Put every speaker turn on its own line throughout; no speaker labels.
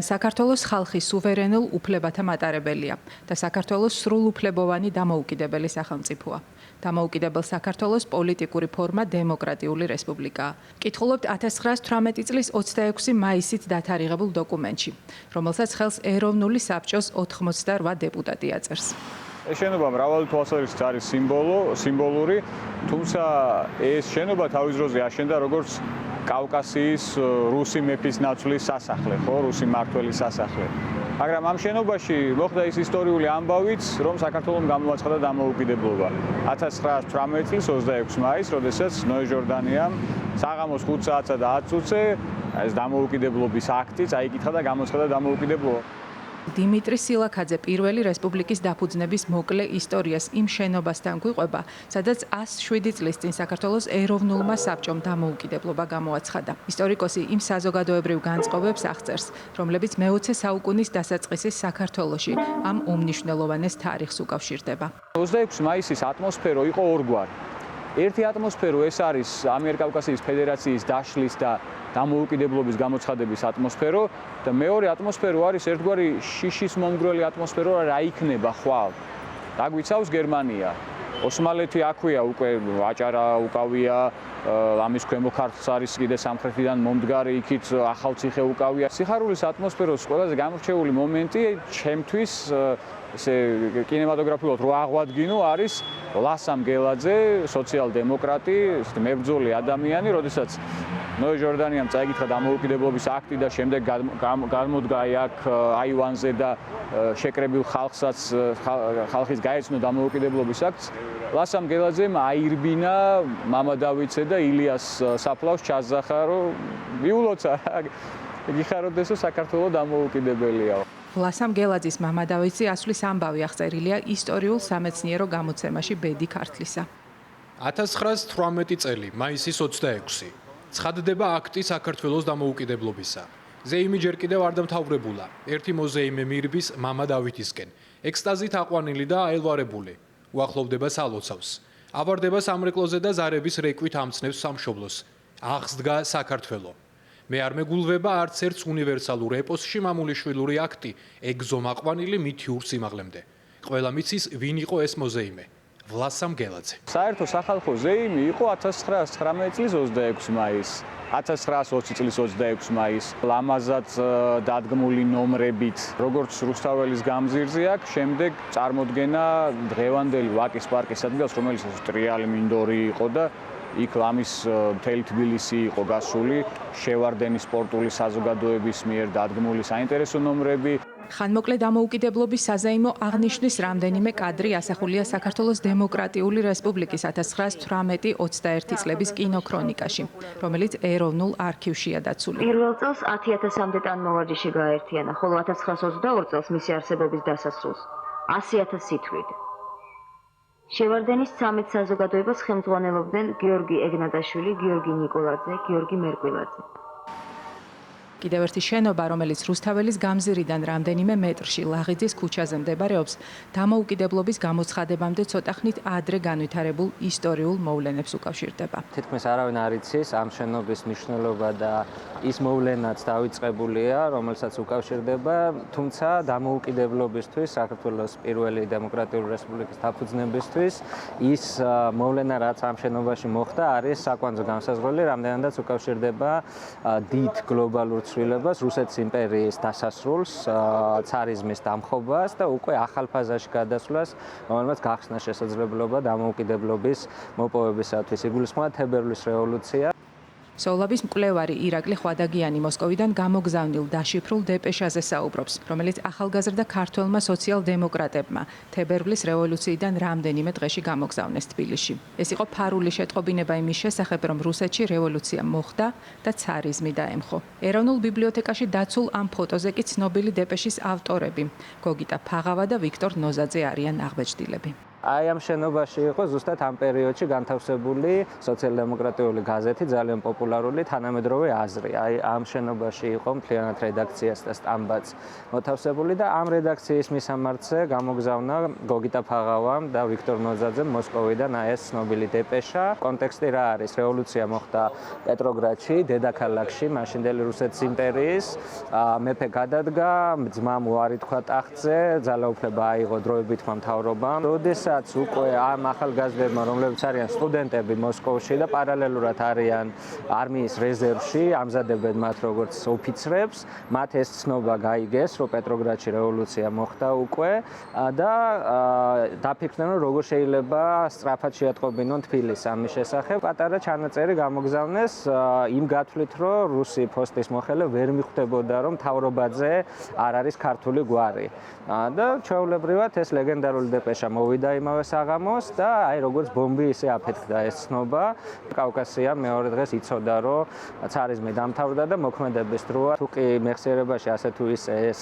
საქართველოს ხალხი სუვერენულ უფლებათა მატარებელია და საქართველოს სრულუფლებოვანი დამოუკიდებელი სახელმწიფოა. დამოუკიდებელ საქართველოს პოლიტიკური ფორმა დემოკრატიული რესპუბლიკაა. კითხულობთ 1918 წლის 26 მაისით დათარიღებულ დოკუმენტში, რომელსაც ხელს ეროვნული საბჭოს 88 დეპუტატი აწერს.
ეს შენობა მრავალი თვალსაზრისით არის სიმბოლური, თუმცა ეს შენობა თავის დროზე აშენდა როგორც კავკასიის რუსი მეფის ნაცვლის სასახლე, რუსი მმართველის სასახლე. მაგრამ ამ შენობაში მოხდა ის ისტორიული ამბავიც, რომ საქართველოს გამოაცხადა დამოუკიდებლობა. 1918 წლის 26 მაისს, როდესაც ნოე ჟორდანიამ საღამოს 5 საათსა და 10 წუთზე ეს დამოუკიდებლობის აქტი წაიკითხა და გამოაცხადა დამოუკიდებლობა.
დიმიტრი სილაქაძე პირველი რესპუბლიკის დაფუძნების მოკლე ისტორიას იმ შენობასთან გვიყვება, სადაც 107 წლის წინ საქართველოს ეროვნულმა საბჭომ დამოუკიდებლობა გამოაცხადა. ისტორიკოსი იმ საზოგადოებრივ განწყობებს აღწერს, რომლებიც მე-20 საუკუნის დასაწყისის საქართველოში ამ უმნიშვნელოვანეს თარიღს უკავშირდება.
26 მაისის ატმოსფერო იყო ორგვარი. ერთი ატმოსფერო ეს არის ამიერკავკასიის ფედერაციის დაშლის და დამოუკიდებლობის გამოცხადების ატმოსფერო და მეორე ატმოსფერო არის ერთგვარი შიშის მომგვრელი ატმოსფერო, რა იქნება ხვალ. დაგვიცავს გერმანია. ოსმალეთი აქვეა უკვე აჭარა უკავია, ამის ქვემო ქართლს არის კიდე სამხრეთიდან მომდგარი, იქით ახალციხე უკავია. სიხარულის ატმოსფეროს ყველაზე გამორჩეული მომენტი ჩემთვის ესე კინემატოგრაფიულად რო აღვადგინო არის ლასამ გელაძე, სოციალ-დემოკრატი, მებრძოლი ადამიანი, როდესაც ნოე ჟორდანიამ წაიკითხა დამოუკიდებლობის აქტი და შემდეგ გამოდგა აქ აივანზე და შეკრებილ ხალხსაც ხალხის გაეცნო დამოუკიდებლობის აქტს. ლასამ გელაძემ აირბინა მამა დავიცე და ილიას საფლავს ჩასძახა, რომ მიულოცა გიხაროდესო საქართველოს დამოუკიდებელია.
ლასამ გელაძის მამა დავიცე ასვლის ამბავი აღწერილია ისტორიულ სამეცნიერო გამოცემაში ბედი ქართლისა.
1918 წელი, მაისის 26. ცხადდება აქტი საქართველოს დამოუკიდებლობისა. ზეიმი ჯერ კიდევ არ დამთავრებულა. ერთი მოზეიმე მირბის მამა დავითისკენ. ექსტაზით აყვანილი და აელვარებული. უახლოვდება სალოცავს. ავარდება სამრეკლოზე და ზარების რეკვით ამცნებს სამშობლოს. აღსდგა საქართველო. მე არ მეგულვება არც ერთს უნივერსალურ ეპოსში მამულიშვილური აქტი ეგზომაყვანილი მითიურ სიმაღლემდე. ყველა მიცის ვინ იყო ეს მოზეიმე. ვლასამ გელაძე.
საერთო სახალხო ზეიმი იყო 1919 წლის 26 მაისს. 1920 წლის 26 მაისს ლამაზად დადგმული ნომრებით, როგორც რუსთაველის გამზირზე აქვს, შემდეგ წარმოდგენა დღევანდელი ვაკის პარკის ადგილს, რომელიც ტრიალი მინდორი იყო და იქ ლამის მთელი თბილისი იყო გასული, შევარდენი სპორტული საზოგადოების მიერ დადგმული საინტერესო ნომრები.
ხანმოკლე დამოუკიდებლობის საზეიმო აღნიშვნის რამდენიმე კადრი ასახულია საქართველოს დემოკრატიული რესპუბლიკის 1918-21 წლების კინოქრონიკაში, რომელიც ეროვნულ არქივშია დაცული.
პირველ წელს 10.000-მდე ტანმოვარჯიში გააერთიანა, ხოლო 1922 წელს მისი არსებობის დასასრულს 100.000 სითვლით. შევარდენის 13 საზოგადოებას ხელმძღვანელობდნენ გიორგი ეგნატაშვილი, გიორგი ნიკოლაძე, გიორგი მერკვილაძე.
კიდევ ერთი შენობა, რომელიც რუსთაველის გამზირიდან რამდენიმე მეტრში ლაღიძის ქუჩაზე მდებარეობს, დამოუკიდებლობის გამოცხადებამდე ცოტა ხნით ადრე განვითარებულ ისტორიულ მოვლენებს უკავშირდება.
თითქმის არავინ არ იცის ამ შენობის მნიშვნელობა და ის მოვლენაც დავიწყებულია, რომელსაც უკავშირდება, თუმცა დამოუკიდებლობისთვის, საქართველოს პირველი დემოკრატიული რესპუბლიკის დაფუძნებისთვის ის მოვლენა, რაც ამ შენობაში მოხდა, არის საკვანძო განსაზღვრელი, რამდენადაც უკავშირდება დიდ გლობალურ ცვლილებას, რუსეთის იმპერიის დასასრულს, ცარიზმის დამხობას და უკვე ახალ ფაზაში გადასვლას, რომელმაც გახსნა შესაძლებლობა დამოუკიდებლობის მოპოვებისათვის. იგულისხმება თებერვლის რევოლუცია.
სოვლაბის მკვლევარი ირაკლი ხვადაგიანი მოსკოვიდან გამოგზავნილ დაშიფრულ დეპეშაზე საუბრობს, რომელიც ახალგაზრდა ქართველმა სოციალ-დემოკრატებმა თებერვლის რევოლუციიდან რამდენიმე დღეში გამოგზავნეს თბილისში. ეს იყო ფარული შეტყობინება იმის შესახებ, რომ რუსეთში რევოლუცია მოხდა და ცარიზმი დაემხო. ეროვნულ ბიბლიოთეკაში დაცულ ამ ფოტოზე კი ცნობილი დეპეშის ავტორები, გოგიტა ფაღავა და ვიქტორ ნოზაძე არიან აღბეჭდილები.
აი ამ შენობაში იყო ზუსტად ამ პერიოდში განთავსებული სოციალ-დემოკრატიული გაზეთი, ძალიან პოპულარული თანამედროვე აზრი. აი ამ შენობაში იყო მთლიანად რედაქციას და სტამბაც მოთავსებული და ამ რედაქციის მისამართზე გამოგზავნა გოგიტა ფაღავამ და ვიქტორ ნოძაძემ მოსკოვიდან ეს ცნობილი დეპეშა. კონტექსტი რა არის? რევოლუცია მოხდა პეტროგრადში, დედაქალაქში, მაშინდელი რუსეთის იმპერიის. მეფე გადადგა, ძმამ უარი თქვა ტახტზე, ძალაუფლება აიღო დროებითმა მთავრობამ. როდესაც უკვე ამ ახალგაზრდებმა, რომლებიც არიან სტუდენტები მოსკოვში და პარალელურად არიან არმიის რეზერვში, ამზადებენ მათ როგორც ოფიცრებს, მათ ეს ცნობა გაიგეს, რომ პეტროგრადში რევოლუცია მოხდა უკვე და დაფიქრდნენ, რომ როგორ შეიძლება სწრაფად შეატყობინონ თბილისს ამის შესახებ. პატარა ჩანაწერი გამოგზავნეს იმ გათვლით, რომ რუსი ფოსტის მოხელე ვერ მიხვდებოდა, რომ მთავრობაზე არ არის ქართული გვარი. და ჩვეულებრივად ეს ლეგენდარული დეპეშა მოვიდა იმავე საღამოს და აი როგორც ბომბი ისე აფეთქდა ეს ცნობა. კავკასია მეორე დღეს იცოდა, რომ ცარიზმი დამთავრდა და მოქმედების დროა. თუ კი მეხსიერებაში ასე თუ ისე ეს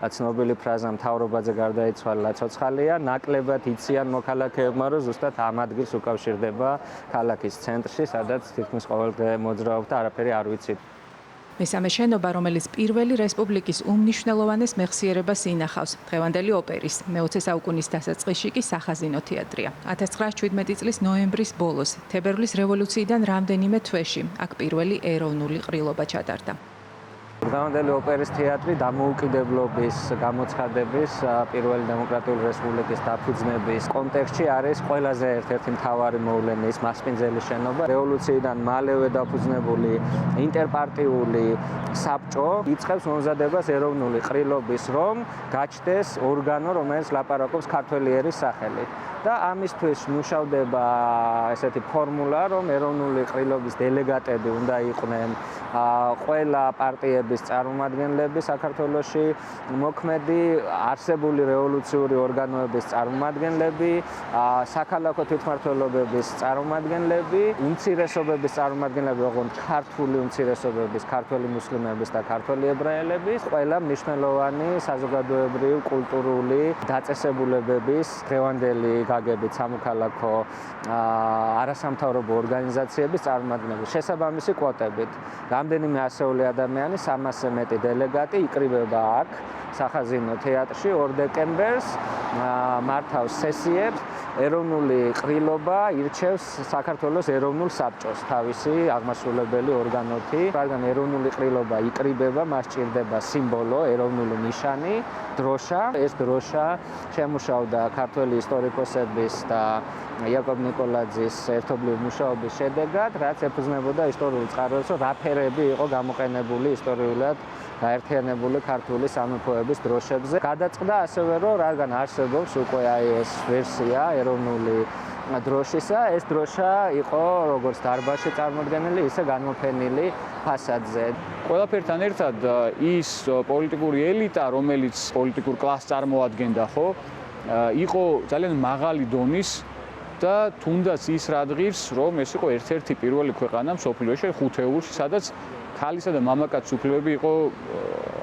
ცნობილი ფრაზა მთავრობაზე გარდაიცვალა ცოცხალია, ნაკლებად იციან მოქალაქეებმა, რომ ზუსტად ამ ადგილს უკავშირდება ქალაქის ცენტრში, სადაც თითქმის ყოველდღე მოძრაობდა, არაფერი არ ვიცით.
მესამე შენობა, რომელიც პირველი რესპუბლიკის უმნიშვნელოვანეს მეხსიერებას ინახავს, დღევანდელი ოპერის, მე-20 საუკუნის დასაწყისში კი სახაზინო თეატრია. 1917 წლის ნოემბრის ბოლოს, თებერვლის რევოლუციიდან რამდენიმე თვეში, აქ პირველი ეროვნული ყრილობა ჩატარდა.
დღევანდელი ოპერის თეატრი დამოუკიდებლობის გამოცხადების პირველი დემოკრატიული რესპუბლიკის დაფუძნების კონტექსტში არის ყველაზე ერთ-ერთი მთავარი მოვლენის მასპინძელი შენობა. რევოლუციიდან მალევე დაფუძნებული ინტერპარტიული საბჭო იწყებს მომზადებას ეროვნული ყრილობის, რომ გაჩნდეს ორგანო, რომელიც ლაპარაკობს ქართველი ერის სახელით. და ამისთვის მუშავდება ესეთი ფორმულა, რომ ეროვნული ყრილობის დელეგატები უნდა იყვნენ ყველა პარტიების წარმომადგენლები საქართველოში, მოქმედი არსებული რევოლუციური ორგანოების წარმომადგენლები, საქალაქო თვითმმართველობების წარმომადგენლები, უმცირესობების წარმომადგენლები, ოღონდ ქართული უმცირესობების, ქართველი მუსლიმების და ქართველი ებრაელების, ყველა მნიშვნელოვანი საზოგადოებრივი, კულტურული დაწესებულებების დღევანდელი გაგებით სამოქალაქო არასამთავრობო ორგანიზაციების წარმომადგენლები შესაბამისი კვოტებით. რამდენიმე ასეული ადამიანი, 300-ზე მეტი დელეგატი იკრიბება აქ სახაზინო თეატრში 2 დეკემბერს მართავს სესიებს. ეროვნული ყრილობა ირჩევს საქართველოს ეროვნულ საბჭოს თავისი აღმასრულებელი ორგანოთი. რადგან ეროვნული ყრილობა იკრიბება, მას ჭირდება სიმბოლო, ეროვნული ნიშანი, დროშა. ეს დროშა შემუშავდა ქართველი ისტორიკოსების და იაკობ ნიკოლაძის ერთობლივი მუშაობის შედეგად, რაც ეფუძნებოდა ისტორიულ წყაროებს, რომ რა ფერები იყო გამოყენებული ისტორიულად გაერთიანებული ქართული სამეფოების დროშებზე. გადაწყდა ასევე, რომ რადგან არსებობს უკვე აი ეს ვერსია ეროვნული დროშისა, ეს დროშა იყო როგორც დარბაზში წარმოდგენილი, ისე განმოფენილი ფასადზე.
ყველაფერთან ერთად ის პოლიტიკური ელიტა, რომელიც პოლიტიკურ კლასს წარმოადგენდა, ხო, იყო ძალიან მაღალი დონის და თუნდაც ის რადგირს, რომ ეს იყო ერთ-ერთი პირველი ქვეყანა მსოფლიოში, ხუთეულში, სადაც ქალისა და მამაკაცის უფლებები იყო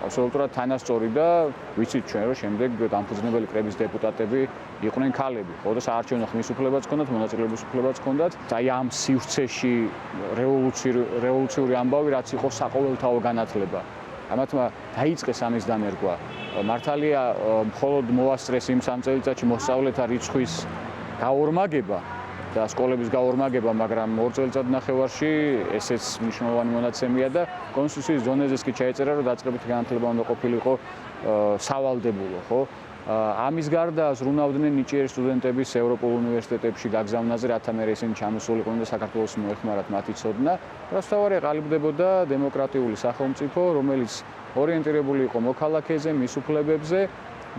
აბსოლუტურად თანასწორი და ვიცით ჩვენ, რომ შემდეგ დამფუძნებელი კრების დეპუტატები იყვნენ ქალები, ხო და საარჩევნო ხმის უფლებაც ჰქონდათ, მონაწილეობის უფლებაც ჰქონდათ. აი ამ სივრცეში რევოლუციური ამბავი, რაც იყო საყოველთაო განათლება. ამათმა დაიწყეს ამის დანერგვა. მართალია, მხოლოდ მოასწრეს იმ 3 წელიწადში მოსწავლეთა რიცხვის გაორმაგება და სკოლების გაორმაგება, მაგრამ 2 წელიწადნახევარში ესეც მნიშვნელოვანი მონაცემია და კონსტიტუციის ზონეზეც კი ჩაეწერა, რომ დაწყებითი განათლება უნდა ყოფილიყო სავალდებულო, ხო? ამის გარდა ზრუნავდნენ ნიჭიერი სტუდენტების ევროპულ უნივერსიტეტებში გაგზავნაზე, რათა მე ისინი ჩამოსულიყვნენ და საქართველოს მოეხმარათ მათი ცოდნა. პროსტავარია ყალიბდებოდა დემოკრატიული სახელმწიფო, რომელიც ორიენტირებული იყო მოქალაქეზე, მის უფლებებზე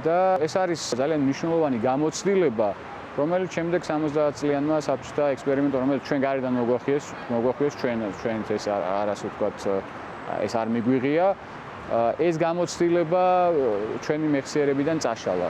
და ეს არის ძალიან მნიშვნელოვანი გამოცდილება, რომელიც შემდეგ 70 წლიანმა საბჭოთა ექსპერიმენტმა, რომელიც ჩვენ გარედან მოგვახიეს ჩვენით ეს არასო ვთქვათ, ეს არ მიგვიღია. ეს გამოცდილება ჩვენი მეხსიერებიდან წაშალა.